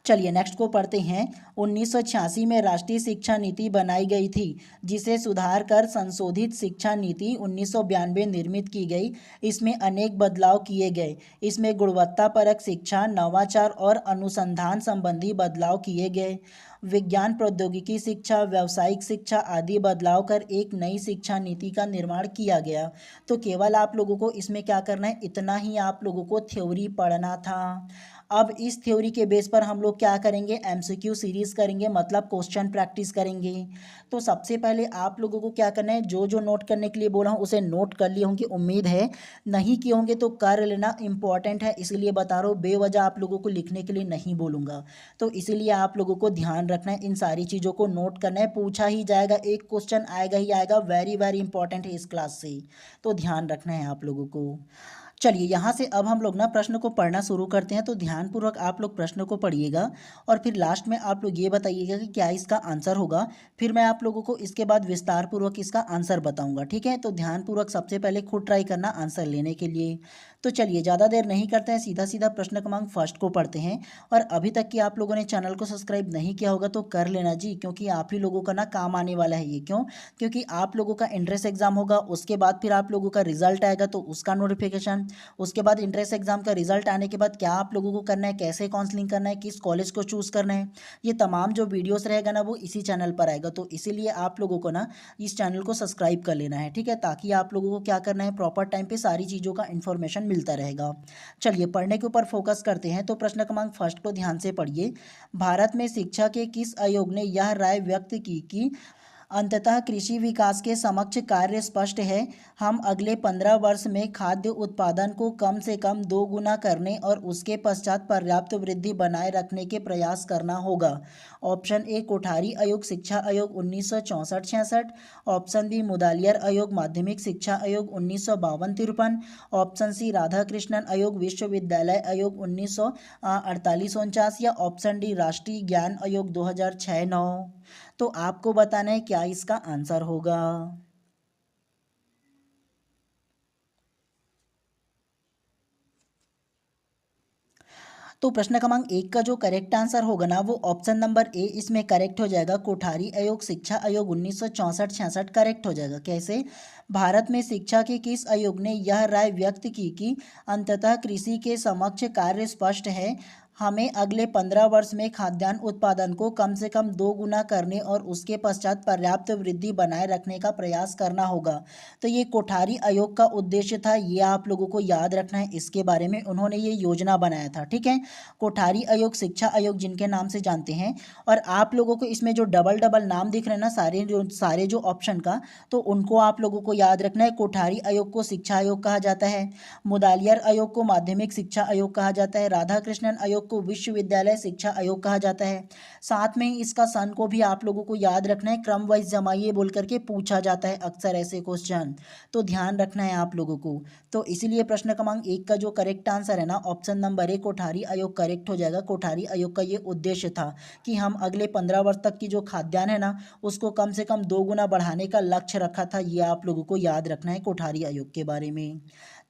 चलिए नेक्स्ट को पढ़ते हैं। 1986 में राष्ट्रीय शिक्षा नीति बनाई गई थी, जिसे सुधार कर संशोधित शिक्षा नीति 1992 निर्मित की गई। इसमें अनेक बदलाव किए गए। इसमें गुणवत्तापरक शिक्षा, नवाचार और अनुसंधान संबंधी बदलाव किए गए। विज्ञान प्रौद्योगिकी शिक्षा, व्यावसायिक शिक्षा आदि बदलाव कर एक नई शिक्षा नीति का निर्माण किया गया। तो केवल आप लोगों को इसमें क्या करना है, इतना ही आप लोगों को थ्योरी पढ़ना था। अब इस थ्योरी के बेस पर हम लोग क्या करेंगे, एमसीक्यू सीरीज करेंगे, मतलब क्वेश्चन प्रैक्टिस करेंगे। तो सबसे पहले आप लोगों को क्या करना है, जो जो नोट करने के लिए बोला हूँ उसे नोट कर लिए होंगे, उम्मीद है। नहीं किए होंगे तो कर लेना, इंपॉर्टेंट है इसलिए बता रहा हूँ, बेवजह आप लोगों को लिखने के लिए नहीं बोलूँगा। तो इसीलिए आप लोगों को ध्यान रखना है, इन सारी चीज़ों को नोट करना है, पूछा ही जाएगा, एक क्वेश्चन आएगा ही आएगा, वेरी वेरी इंपॉर्टेंट है इस क्लास से, तो ध्यान रखना है आप लोगों को। चलिए यहाँ से अब हम लोग ना प्रश्न को पढ़ना शुरू करते हैं, तो ध्यानपूर्वक आप लोग प्रश्न को पढ़िएगा और फिर लास्ट में आप लोग ये बताइएगा कि क्या इसका आंसर होगा। फिर मैं आप लोगों को इसके बाद विस्तार पूर्वक इसका आंसर बताऊंगा, ठीक है। तो ध्यानपूर्वक सबसे पहले खुद ट्राई करना आंसर लेने के लिए। तो चलिए ज़्यादा देर नहीं करते हैं, सीधा सीधा प्रश्न क्रमांक फर्स्ट को पढ़ते हैं। और अभी तक कि आप लोगों ने चैनल को सब्सक्राइब नहीं किया होगा तो कर लेना जी, क्योंकि आप ही लोगों का ना काम आने वाला है ये। क्यों? क्योंकि आप लोगों का इंट्रेंस एग्जाम होगा, उसके बाद फिर आप लोगों का रिजल्ट आएगा तो उसका नोटिफिकेशन, उसके बाद इंट्रेंस एग्जाम का रिजल्ट आने के बाद क्या आप लोगों को करना है, कैसे काउंसलिंग करना है, किस कॉलेज को चूज़ करना है, ये तमाम जो वीडियोस रहेगा ना वो इसी चैनल पर आएगा। तो इसीलिए आप लोगों को ना इस चैनल को सब्सक्राइब कर लेना है, ठीक है, ताकि आप लोगों को क्या करना है, प्रॉपर टाइम पे सारी चीज़ों का इन्फॉर्मेशन मिलता रहेगा। चलिए पढ़ने के ऊपर फोकस करते हैं। तो प्रश्न क्रमांक फर्स्ट को ध्यान से पढ़िए। भारत में शिक्षा के किस आयोग ने यह राय व्यक्त की कि अंततः कृषि विकास के समक्ष कार्य स्पष्ट है, हम अगले 15 वर्ष में खाद्य उत्पादन को कम से कम 2 गुना करने और उसके पश्चात पर्याप्त वृद्धि बनाए रखने के प्रयास करना होगा। ऑप्शन ए कोठारी आयोग शिक्षा आयोग 1964-66, ऑप्शन बी मुदालियर आयोग माध्यमिक शिक्षा आयोग 1952-53, ऑप्शन सी राधाकृष्णन आयोग विश्वविद्यालय आयोग 1948-49 या ऑप्शन डी राष्ट्रीय ज्ञान आयोग 2006-9। तो आपको बताना है क्या इसका आंसर होगा। तो प्रश्न क्रमांक एक का जो करेक्ट आंसर होगा ना वो ऑप्शन नंबर ए इसमें करेक्ट हो जाएगा, कोठारी आयोग शिक्षा आयोग 1964-66 करेक्ट हो जाएगा। कैसे? भारत में शिक्षा के किस आयोग ने यह राय व्यक्त की कि अंततः कृषि के समक्ष कार्य स्पष्ट है, हमें अगले 15 वर्ष में खाद्यान्न उत्पादन को कम से कम 2 गुना करने और उसके पश्चात पर्याप्त वृद्धि बनाए रखने का प्रयास करना होगा। तो ये कोठारी आयोग का उद्देश्य था, ये आप लोगों को याद रखना है, इसके बारे में उन्होंने ये योजना बनाया था, ठीक है। कोठारी आयोग शिक्षा आयोग जिनके नाम से जानते हैं। और आप लोगों को इसमें जो डबल डबल नाम दिख रहे हैं ना सारे जो ऑप्शन का, तो उनको आप लोगों को याद रखना है। कोठारी आयोग को शिक्षा आयोग कहा जाता है, मुदालियर आयोग को माध्यमिक शिक्षा आयोग कहा जाता है, राधाकृष्णन आयोग को विश्वविद्यालय शिक्षा आयोग कहा जाता है। साथ में ही इसका सन को भी आप लोगों को याद रखना है, क्रम वाइज जमाइए बोल करके पूछा जाता है अक्सर ऐसे क्वेश्चन, तो ध्यान रखना है आप लोगों को। तो इसीलिए प्रश्न क्रमांक एक का जो करेक्ट आंसर है ना ऑप्शन नंबर ए कोठारी आयोग करेक्ट हो जाएगा। कोठारी आयोग का ये उद्देश्य था कि हम अगले 15 वर्ष तक की जो खाद्यान्न है ना उसको कम से कम 2 गुना बढ़ाने का लक्ष्य रखा था, ये आप लोगों को याद रखना है कोठारी आयोग के बारे में।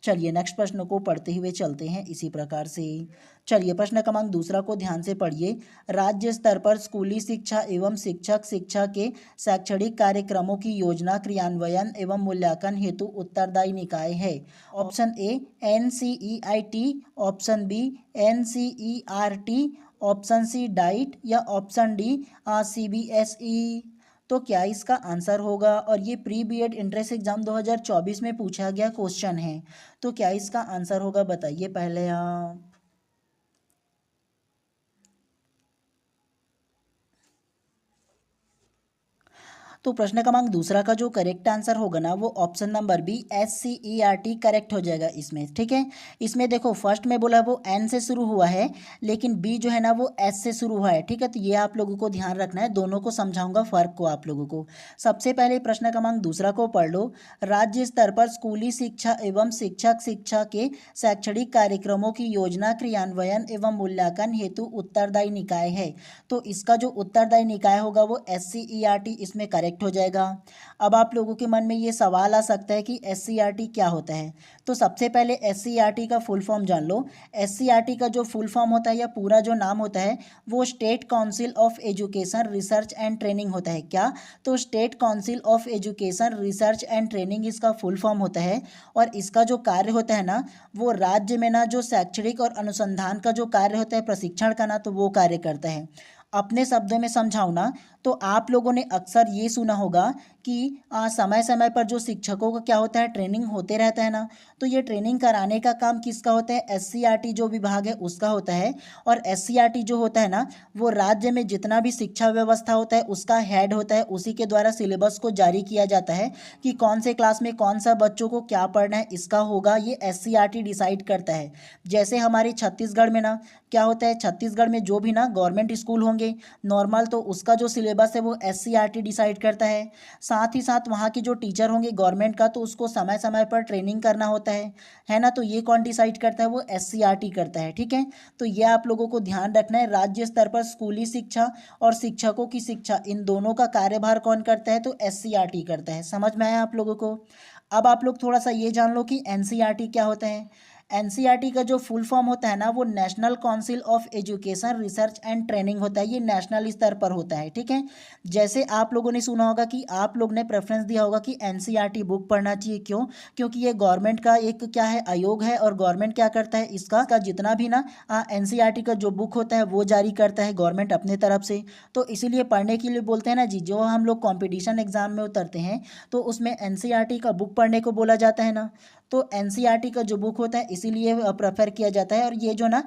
चलिए नेक्स्ट प्रश्न को पढ़ते हुए चलते हैं इसी प्रकार से। चलिए प्रश्न क्रमांक दूसरा को ध्यान से पढ़िए। राज्य स्तर पर स्कूली शिक्षा एवं शिक्षक शिक्षा के शैक्षणिक कार्यक्रमों की योजना क्रियान्वयन एवं मूल्यांकन हेतु उत्तरदायी निकाय है। Option A NCERT, option B NCERT, option C DIET या ऑप्शन डी CBSE। तो क्या इसका आंसर होगा? और ये प्री बीएड एंट्रेंस एग्जाम 2024 में पूछा गया क्वेश्चन है, तो क्या इसका आंसर होगा बताइए पहले आप। तो प्रश्न क्रमांक दूसरा का जो करेक्ट आंसर होगा ना वो option number B SCERT correct हो जाएगा इसमें, ठीक है। इसमें देखो फर्स्ट में बोला वो N से शुरू हुआ है, लेकिन बी जो है ना वो S से शुरू हुआ है, ठीक है। तो ये आप लोगों को ध्यान रखना है, दोनों को समझाऊंगा फर्क को आप लोगों को। सबसे पहले प्रश्न क्रमांक दूसरा को पढ़ लो। राज्य स्तर पर स्कूली शिक्षा एवं शिक्षक शिक्षा के शैक्षणिक कार्यक्रमों की योजना क्रियान्वयन एवं मूल्यांकन हेतु उत्तरदायी निकाय है। तो इसका जो उत्तरदायी निकाय होगा वो SCERT इसमें करेक्ट हो जाएगा। अब आप लोगों के मन में ये सवाल आ सकता है कि SCERT क्या होता है। तो सबसे पहले SCERT का फुल फॉर्म जान लो। SCERT का जो फुल फॉर्म होता है या पूरा जो नाम होता है वो state council of education research and training होता है। क्या? तो state council of education research and training इसका फुल फॉर्म होता है। और इसका जो कार्य होता है ना वो राज्य में ना जो शैक्षणिक और अनुसंधान का जो कार्य होता है प्रशिक्षण का ना, तो वो कार्य करता है। अपने शब्दों में समझाऊं ना तो आप लोगों ने अक्सर ये सुना होगा कि समय समय पर जो शिक्षकों का क्या होता है, ट्रेनिंग होते रहता है ना। तो ये ट्रेनिंग कराने का काम किसका होता है, SCRT जो विभाग है उसका होता है। और SCRT जो होता है ना, वो राज्य में जितना भी शिक्षा व्यवस्था होता है उसका हेड होता है। उसी के द्वारा सिलेबस को जारी किया जाता है कि कौन से क्लास में कौन सा बच्चों को क्या पढ़ना है, इसका होगा ये SCRT डिसाइड करता है। जैसे हमारे छत्तीसगढ़ में ना क्या होता है, छत्तीसगढ़ में जो भी ना गवर्नमेंट स्कूल होंगे नॉर्मल, तो उसका जो सिलेबस है वो SCRT डिसाइड करता है। साथ ही साथ वहाँ के जो टीचर होंगे गवर्नमेंट का, तो उसको समय समय पर ट्रेनिंग करना होता है ना। तो ये कौन डिसाइड करता है, वो SCRT करता है, ठीक है। तो ये आप लोगों को ध्यान रखना है। राज्य स्तर पर स्कूली शिक्षा और शिक्षकों की शिक्षा, इन दोनों का कार्यभार कौन करता है, तो SCRT करता है। समझ में आया आप लोगों को। अब आप लोग थोड़ा सा ये जान लो कि NCRT क्या होता है। NCRT का जो फुल फॉर्म होता है ना, वो national council of education research and training होता है। ये नेशनल स्तर पर होता है, ठीक है। जैसे आप लोगों ने सुना होगा कि आप लोग ने प्रेफरेंस दिया होगा कि NCRT बुक पढ़ना चाहिए, क्यों, क्योंकि ये गवर्नमेंट का एक क्या है, आयोग है। और गवर्नमेंट क्या करता है, इसका जितना भी ना NCRT का जो बुक होता है वो जारी करता है गवर्नमेंट अपने तरफ से। तो इसीलिए पढ़ने के लिए बोलते हैं ना जी, जो हम लोग कॉम्पिटिशन एग्जाम में उतरते हैं तो उसमें NCRT का बुक पढ़ने को बोला जाता है ना। तो NCRT का जो बुक होता है इसीलिए प्रेफर किया जाता है। और ये जो ना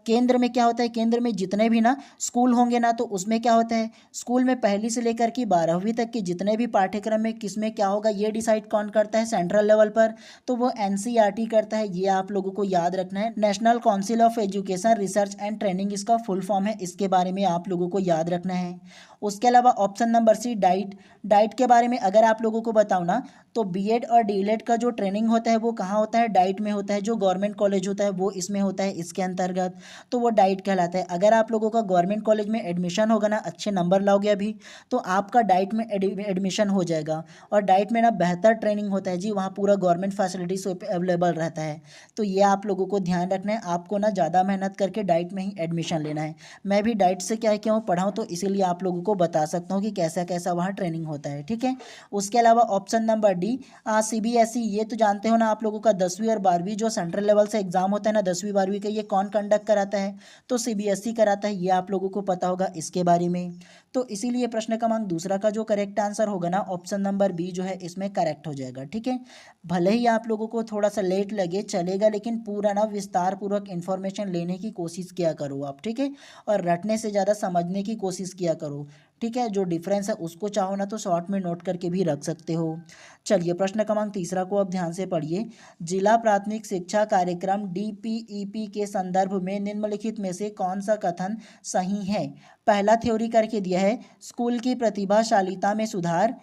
केंद्र में क्या होता है, केंद्र में जितने भी ना स्कूल होंगे ना, तो उसमें क्या होता है, स्कूल में पहली से लेकर के 12वीं तक के जितने भी पाठ्यक्रम में किस में क्या होगा, ये डिसाइड कौन करता है, सेंट्रल लेवल पर, तो वो NCRT करता है। ये आप लोगों को याद रखना है। National council of education research and training इसका फुल फॉर्म है, इसके बारे में आप लोगों को याद रखना है। उसके अलावा option number C, DIET. DIET के बारे में अगर आप लोगों को बताऊँ ना, तो BEd और DELED का जो ट्रेनिंग होता है वो कहाँ होता है, डाइट में होता है। जो गवर्नमेंट कॉलेज होता है वो इसमें होता है, इसके अंतर्गत, तो वो डाइट कहलाता है। अगर आप लोगों का गवर्नमेंट कॉलेज में एडमिशन होगा ना, अच्छे नंबर लाओगे अभी, तो आपका डाइट में एडमिशन हो जाएगा। और डाइट में ना बेहतर ट्रेनिंग होता है जी, वहाँ पूरा गवर्नमेंट फैसिलिटीज अवेलेबल रहता है। तो ये आप लोगों को ध्यान रखना है, आपको ना ज़्यादा मेहनत करके डाइट में ही एडमिशन लेना है। मैं भी डाइट से क्या क्यों पढ़ा हूँ, तो इसीलिए आप लोगों को बता सकता हूँ कि कैसा कैसा वहाँ ट्रेनिंग होता है, ठीक है। उसके अलावा ऑप्शन नंबर डी, CBSE। ये तो जानते हो ना आप लोगों का 10वीं और 12वीं जो सेंट्रल लेवल से एग्जाम होता है ना, 10वीं 12वीं का, ये कौन कंडक्ट कराता है, तो CBSE कराता है। ये आप लोगों को पता होगा इसके बारे में। तो इसीलिए प्रश्न क्रमांक दूसरा का जो करेक्ट आंसर होगा ना, ऑप्शन नंबर बी जो है इसमें करेक्ट हो जाएगा, ठीक है। भले ही आप लोगों को थोड़ा सा लेट लगे चलेगा, लेकिन पूरा ना विस्तार पूर्वक इन्फॉर्मेशन लेने की कोशिश किया करो आप, ठीक है। और रटने से ज़्यादा समझने की कोशिश किया करो, ठीक है। जो डिफरेंस है उसको चाहो ना तो शॉर्ट में नोट करके भी रख सकते हो। चलिए प्रश्न क्रमांक तीसरा को अब ध्यान से पढ़िए। जिला प्राथमिक शिक्षा कार्यक्रम DPEP के संदर्भ में निम्नलिखित में से कौन सा कथन सही है। पहला थ्योरी करके दिया है स्कूल की प्रतिभाशालीता में सुधार।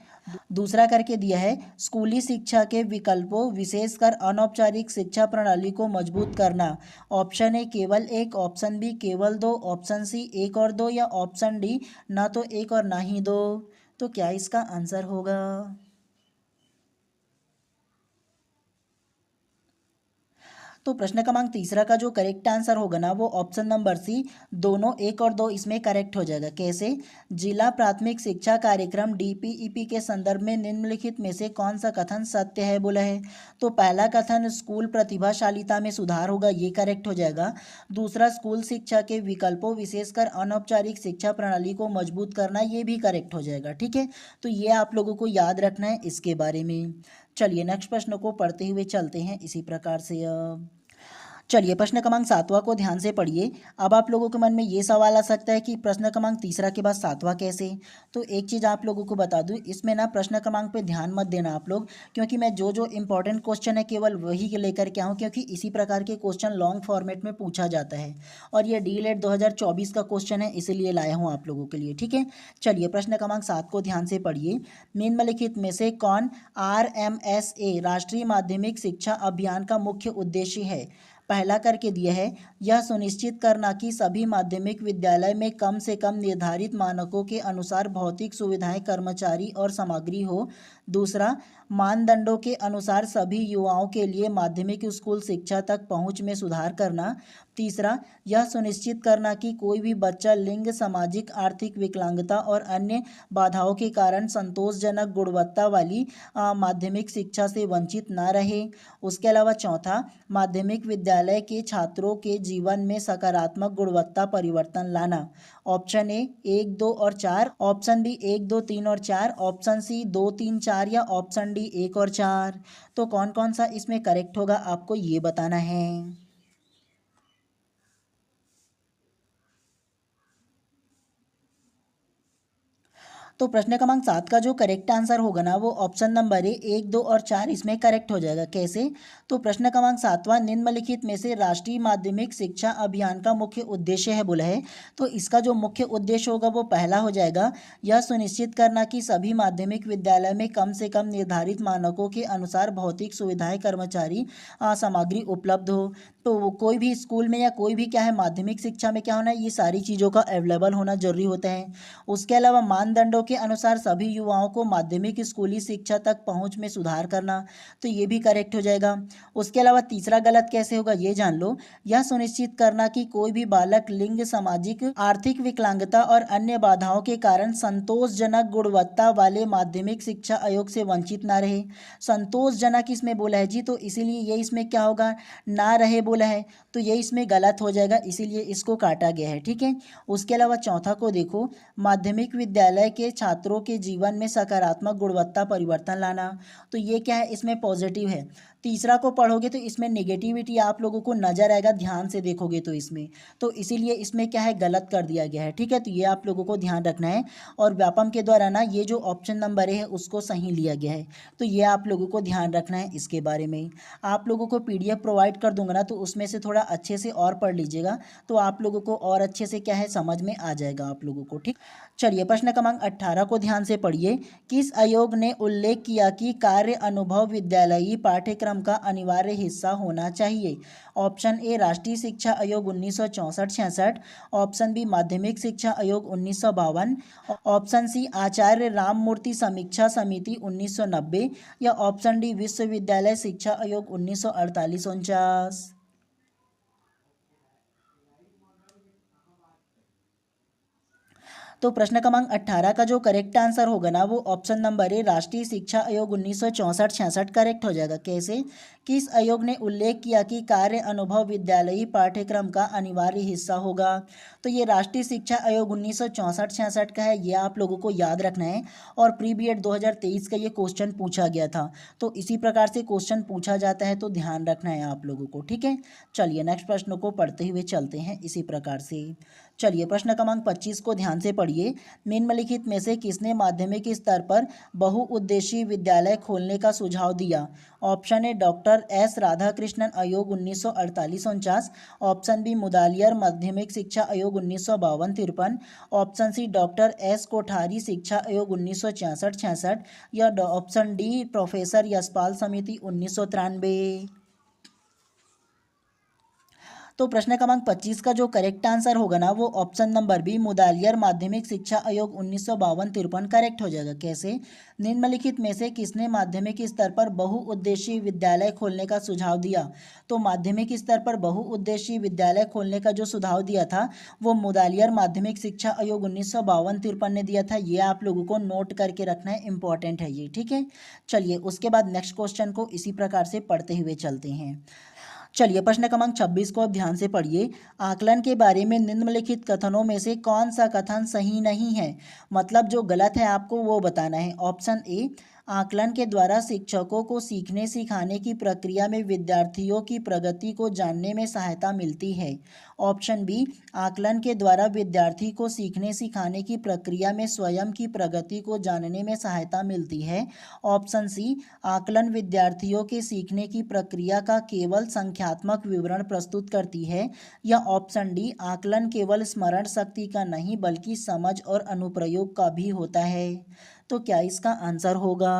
दूसरा करके दिया है स्कूली शिक्षा के विकल्पों विशेषकर अनौपचारिक शिक्षा प्रणाली को मजबूत करना। ऑप्शन ए केवल एक, ऑप्शन बी केवल दो, ऑप्शन सी एक और दो, या ऑप्शन डी ना तो एक और ना ही दो। तो क्या इसका आंसर होगा। तो प्रश्न क्रमांक तीसरा का जो करेक्ट आंसर होगा ना, वो ऑप्शन नंबर सी, दोनों एक और दो, इसमें करेक्ट हो जाएगा। कैसे, जिला प्राथमिक शिक्षा कार्यक्रम DPEP के संदर्भ में निम्नलिखित में से कौन सा कथन सत्य है बोला है। तो पहला कथन स्कूल प्रतिभाशालीता में सुधार होगा, ये करेक्ट हो जाएगा। दूसरा स्कूल शिक्षा के विकल्पों विशेषकर अनौपचारिक शिक्षा प्रणाली को मजबूत करना, ये भी करेक्ट हो जाएगा, ठीक है। तो ये आप लोगों को याद रखना है इसके बारे में। चलिए नेक्स्ट प्रश्न को पढ़ते हुए चलते हैं इसी प्रकार से। चलिए प्रश्न क्रमांक सातवां को ध्यान से पढ़िए। अब आप लोगों के मन में ये सवाल आ सकता है कि प्रश्न क्रमांक तीसरा के बाद सातवां कैसे। तो एक चीज़ आप लोगों को बता दूं, इसमें ना प्रश्न क्रमांक पे ध्यान मत देना आप लोग, क्योंकि मैं जो जो इंपॉर्टेंट क्वेश्चन है केवल वही लेकर के आऊँ, क्योंकि इसी प्रकार के क्वेश्चन लॉन्ग फॉर्मेट में पूछा जाता है। और ये DELED 2024 का क्वेश्चन है, इसीलिए लाया हूँ आप लोगों के लिए, ठीक है। चलिए प्रश्न क्रमांक 7 को ध्यान से पढ़िए। निम्नलिखित में से कौन RMSA राष्ट्रीय माध्यमिक शिक्षा अभियान का मुख्य उद्देश्य है। पहला करके दिया है यह सुनिश्चित करना कि सभी माध्यमिक विद्यालय में कम से कम निर्धारित मानकों के अनुसार भौतिक सुविधाएं, कर्मचारी और सामग्री हो। दूसरा, मानदंडों के अनुसार सभी युवाओं के लिए माध्यमिक स्कूल शिक्षा तक पहुंच में सुधार करना। तीसरा, यह सुनिश्चित करना कि कोई भी बच्चा लिंग, सामाजिक, आर्थिक विकलांगता और अन्य बाधाओं के कारण संतोषजनक गुणवत्ता वाली माध्यमिक शिक्षा से वंचित न रहे। उसके अलावा चौथा, माध्यमिक विद्यालय विद्यालय के छात्रों के जीवन में सकारात्मक गुणवत्ता परिवर्तन लाना। ऑप्शन ए 1, 2 और 4, ऑप्शन बी 1, 2, 3 और 4, ऑप्शन सी 2, 3, 4 या ऑप्शन डी 1 और 4। तो कौन कौन सा इसमें करेक्ट होगा आपको ये बताना है। तो प्रश्न क्रमांक 7 का जो करेक्ट आंसर होगा ना वो ऑप्शन नंबर ए 1, 2 और 4 इसमें करेक्ट हो जाएगा। कैसे? तो प्रश्न क्रमांक 7वां निम्नलिखित में से राष्ट्रीय माध्यमिक शिक्षा अभियान का मुख्य उद्देश्य है बोला है। तो इसका जो मुख्य उद्देश्य होगा वो पहला हो जाएगा, यह सुनिश्चित करना कि सभी माध्यमिक विद्यालय में कम से कम निर्धारित मानकों के अनुसार भौतिक सुविधाएं कर्मचारी सामग्री उपलब्ध हो। तो कोई भी स्कूल में या कोई भी क्या है माध्यमिक शिक्षा में क्या होना है, ये सारी चीज़ों का अवेलेबल होना जरूरी होता है। उसके अलावा मानदंडों के अनुसार सभी युवाओं को माध्यमिक स्कूली शिक्षा तक पहुंच में सुधार करना, तो ये भी करेक्ट हो जाएगा। उसके अलावा तीसरा गलत कैसे होगा ये जान लो, यह सुनिश्चित करना कि कोई भी बालक लिंग, सामाजिक, आर्थिक विकलांगता और अन्य बाधाओं के कारण संतोषजनक गुणवत्ता वाले माध्यमिक शिक्षा आयोग से वंचित ना रहे। संतोषजनक इसमें बोला है जी, तो इसीलिए ये इसमें क्या होगा, ना रहे बोला है, तो ये इसमें गलत हो जाएगा, इसीलिए इसको काटा गया है। ठीक है। उसके अलावा चौथा को देखो, माध्यमिक विद्यालय के छात्रों के जीवन में सकारात्मक गुणवत्ता परिवर्तन लाना, तो ये क्या है इसमें पॉजिटिव है। तीसरा को पढ़ोगे तो इसमें नेगेटिविटी आप लोगों को नजर आएगा, ध्यान से देखोगे तो इसमें, तो इसीलिए इसमें क्या है गलत कर दिया गया है। ठीक है, तो ये आप लोगों को ध्यान रखना है। और व्यापम के द्वारा ना ये जो ऑप्शन नंबर है उसको सही लिया गया है, तो ये आप लोगों को ध्यान रखना है। इसके बारे में आप लोगों को PDF प्रोवाइड कर दूंगा ना, तो उसमें से थोड़ा अच्छे से और पढ़ लीजिएगा, तो आप लोगों को और अच्छे से क्या है समझ में आ जाएगा आप लोगों को। ठीक, चलिए प्रश्न क्रमांक 18 को ध्यान से पढ़िए। किस आयोग ने उल्लेख किया कि कार्य अनुभव विद्यालयी पाठ्यक्रम का अनिवार्य हिस्सा होना चाहिए? ऑप्शन ए राष्ट्रीय शिक्षा आयोग 1964-66, ऑप्शन बी माध्यमिक शिक्षा आयोग 1952, ऑप्शन सी आचार्य राममूर्ति समीक्षा समिति 1990 या ऑप्शन डी विश्वविद्यालय शिक्षा आयोग 1948-49। तो प्रश्न क्रमांक 18 का जो करेक्ट आंसर होगा ना वो ऑप्शन नंबर ए राष्ट्रीय शिक्षा आयोग 1964-66 करेक्ट हो जाएगा। कैसे? किस आयोग ने उल्लेख किया कि कार्य अनुभव विद्यालयी पाठ्यक्रम का अनिवार्य हिस्सा होगा? तो ये राष्ट्रीय शिक्षा आयोग 1964-66 का है, ये आप लोगों को याद रखना है। और प्री बीएड 2023 का ये क्वेश्चन पूछा गया था, तो इसी प्रकार से क्वेश्चन पूछा जाता है, तो ध्यान रखना है आप लोगों को। ठीक है, चलिए नेक्स्ट प्रश्न को पढ़ते हुए चलते हैं इसी प्रकार से। चलिए प्रश्न क्रमांक 25 को ध्यान से पढ़िए। निम्नलिखित में से किसने माध्यमिक स्तर पर बहुउद्देशीय विद्यालय खोलने का सुझाव दिया? Option A doctor S Radhakrishnan आयोग 1948-49, ऑप्शन बी मुदालियर माध्यमिक शिक्षा आयोग 1952-53, option C doctor S Kothari शिक्षा आयोग 1966-66 या ऑप्शन डी प्रोफेसर यशपाल समिति 1993। तो प्रश्न क्रमांक 25 का जो करेक्ट आंसर होगा ना वो ऑप्शन नंबर बी मुदालियर माध्यमिक शिक्षा आयोग 1952-53 करेक्ट हो जाएगा। कैसे? निम्नलिखित में से किसने माध्यमिक स्तर पर बहुउद्देशीय विद्यालय खोलने का सुझाव दिया? तो माध्यमिक स्तर पर बहुउद्देशीय विद्यालय खोलने का जो सुझाव दिया था वो मुदालियर माध्यमिक शिक्षा आयोग 1952-53 ने दिया था। ये आप लोगों को नोट करके रखना है, इंपॉर्टेंट है ये। ठीक है, चलिए उसके बाद नेक्स्ट क्वेश्चन को इसी प्रकार से पढ़ते हुए चलते हैं। चलिए प्रश्न क्रमांक 26 को अब ध्यान से पढ़िए। आकलन के बारे में निम्नलिखित कथनों में से कौन सा कथन सही नहीं है? मतलब जो गलत है आपको वो बताना है। ऑप्शन ए आकलन के द्वारा शिक्षकों को सीखने सिखाने की प्रक्रिया में विद्यार्थियों की प्रगति को जानने में सहायता मिलती है। ऑप्शन बी आकलन के द्वारा विद्यार्थी को सीखने सिखाने की प्रक्रिया में स्वयं की प्रगति को जानने में सहायता मिलती है। ऑप्शन सी आकलन विद्यार्थियों के सीखने की प्रक्रिया का केवल संख्यात्मक विवरण प्रस्तुत करती है। या ऑप्शन डी आकलन केवल स्मरण शक्ति का नहीं बल्कि समझ और अनुप्रयोग का भी होता है। तो क्या इसका आंसर होगा?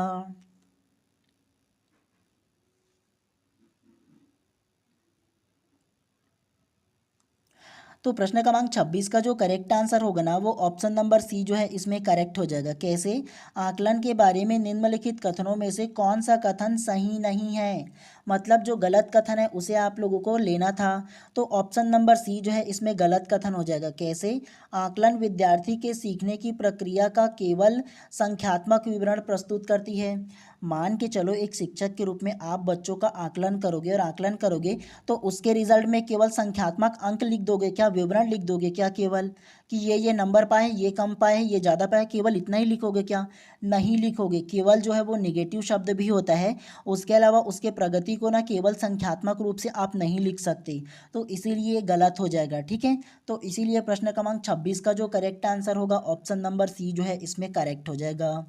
तो प्रश्न क्रमांक 26 का जो करेक्ट आंसर होगा ना वो ऑप्शन नंबर सी जो है इसमें करेक्ट हो जाएगा। कैसे? आकलन के बारे में निम्नलिखित कथनों में से कौन सा कथन सही नहीं है? मतलब जो गलत कथन है उसे आप लोगों को लेना था, तो ऑप्शन नंबर सी जो है इसमें गलत कथन हो जाएगा। कैसे? आकलन विद्यार्थी के सीखने की प्रक्रिया का केवल संख्यात्मक विवरण प्रस्तुत करती है। मान के चलो एक शिक्षक के रूप में आप बच्चों का आकलन करोगे और आकलन करोगे तो उसके रिजल्ट में केवल संख्यात्मक अंक लिख दोगे क्या, विवरण लिख दोगे क्या, केवल कि ये नंबर पाए, ये कम पाए, ये ज़्यादा पाए, केवल इतना ही लिखोगे क्या? नहीं लिखोगे। केवल जो है वो निगेटिव शब्द भी होता है, उसके अलावा उसके प्रगति को ना केवल संख्यात्मक रूप से आप नहीं लिख सकते, तो इसीलिए ये गलत हो जाएगा। ठीक है, तो इसीलिए प्रश्न क्रमांक 26 का जो करेक्ट आंसर होगा ऑप्शन नंबर सी जो है इसमें करेक्ट हो जाएगा।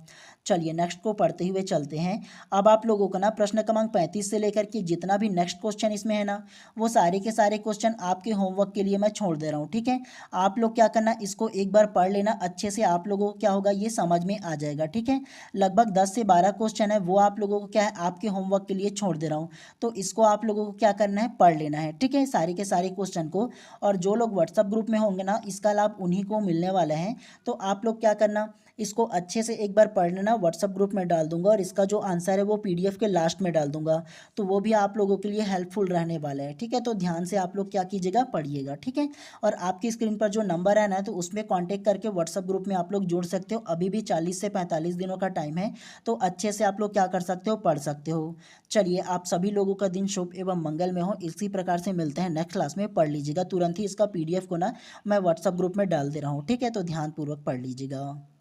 चलिए नेक्स्ट को पढ़ते हुए चलते हैं। अब आप लोगों को ना प्रश्न क्रमांक 35 से लेकर के जितना भी नेक्स्ट क्वेश्चन इसमें है ना, वो सारे के सारे क्वेश्चन आपके होमवर्क के लिए मैं छोड़ दे रहा हूँ। ठीक है, आप लोग क्या करना, इसको एक बार पढ़ लेना अच्छे से, आप लोगों को क्या होगा ये समझ में आ जाएगा। ठीक है, लगभग 10 से 12 क्वेश्चन है वो आप लोगों को क्या है आपके होमवर्क के लिए छोड़ दे रहा हूँ, तो इसको आप लोगों को क्या करना है, पढ़ लेना है। ठीक है, सारे के सारे क्वेश्चन को। और जो लोग व्हाट्सअप ग्रुप में होंगे ना, इसका लाभ उन्हीं को मिलने वाला है, तो आप लोग क्या करना, इसको अच्छे से एक बार पढ़ लेना। व्हाट्सअप ग्रुप में डाल दूंगा और इसका जो आंसर है वो पीडीएफ के लास्ट में डाल दूंगा, तो वो भी आप लोगों के लिए हेल्पफुल रहने वाला है। ठीक है, तो ध्यान से आप लोग क्या कीजिएगा, पढ़िएगा। ठीक है, और आपकी स्क्रीन पर जो नंबर है ना, तो उसमें कांटेक्ट करके व्हाट्सअप ग्रुप में आप लोग जुड़ सकते हो। अभी भी 40 से 45 दिनों का टाइम है, तो अच्छे से आप लोग क्या कर सकते हो, पढ़ सकते हो। चलिए, आप सभी लोगों का दिन शुभ एवं मंगल में हो। इसी प्रकार से मिलते हैं नेक्स्ट क्लास में। पढ़ लीजिएगा, तुरंत ही इसका पीडीएफ को ना मैं व्हाट्सअप ग्रुप में डाल दे रहा हूँ। ठीक है, तो ध्यानपूर्वक पढ़ लीजिएगा।